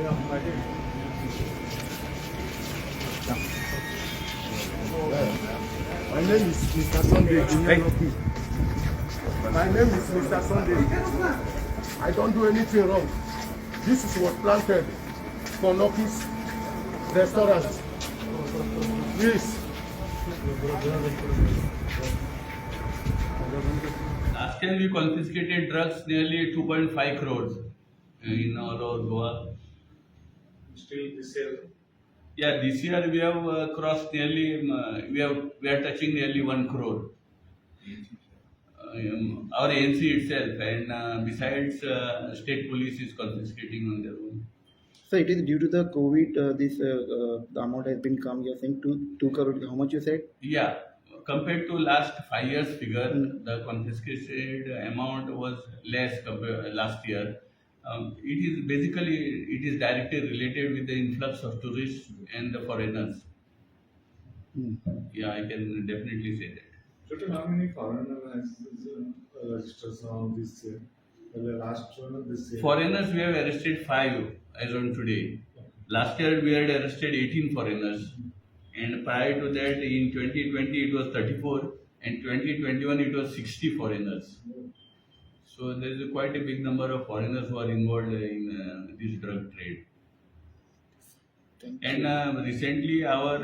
My name is Mr. Sunday. My name is Mr. Sunday. I don't do anything wrong. This is what planted for Noki's restaurant. Please. Last year we confiscated drugs nearly 2.5 crores in all over Goa. Still this year? Yeah, this year we have crossed nearly, we are touching nearly 1 crore. Our ANC itself, and besides, state police is confiscating on their own. So it is due to the COVID, the amount has been come, you're saying 2 crore, how much you said? Yeah, compared to last 5 years figure, the confiscated amount was less compared last year. It is basically, it is directly related with the influx of tourists and the foreigners. Yeah, I can definitely say that. Total how many foreigners has registered now this year? The last one this year. Foreigners, we have arrested 5 as on today. Last year we had arrested 18 foreigners, and prior to that in 2020 it was 34, and 2021 it was 60 foreigners. So there is quite a big number of foreigners who are involved in this drug trade. And recently our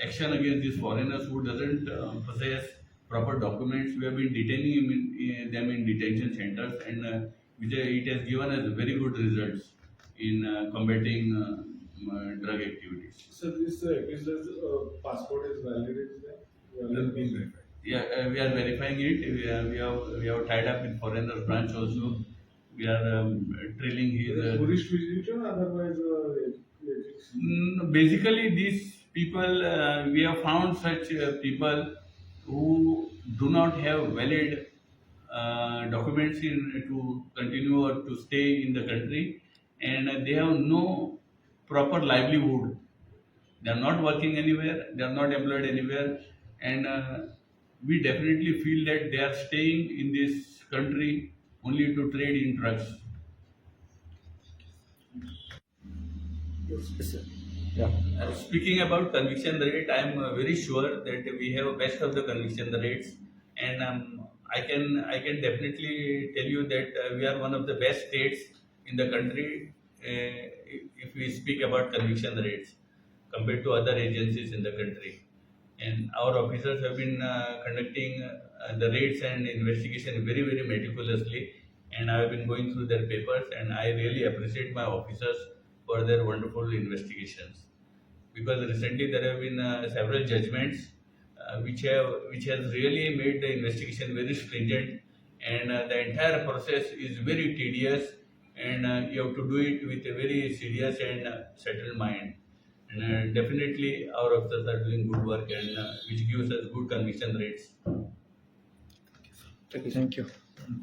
action against these foreigners who doesn't possess proper documents, we have been detaining them in detention centers, and it has given us very good results in combating drug activities. So this business passport is valid, is there? Yeah, we are verifying it. We have tied up with foreigners branch also. We are trailing his. Tourist visitor, otherwise. Basically, these people, we have found such people who do not have valid documents to continue or to stay in the country, and they have no proper livelihood. They are not working anywhere. They are not employed anywhere, and we definitely feel that they are staying in this country only to trade in drugs. Speaking about conviction rate, I am very sure that we have best of the conviction rates, and I can definitely tell you that we are one of the best states in the country if we speak about conviction rates compared to other agencies in the country. And our officers have been conducting the raids and investigation very meticulously, and I have been going through their papers, and I really appreciate my officers for their wonderful investigations, because recently there have been several judgments which has really made the investigation very stringent, and the entire process is very tedious, and you have to do it with a very serious and settled mind. And definitely our officers are doing good work, and which gives us good conviction rates. Thank you.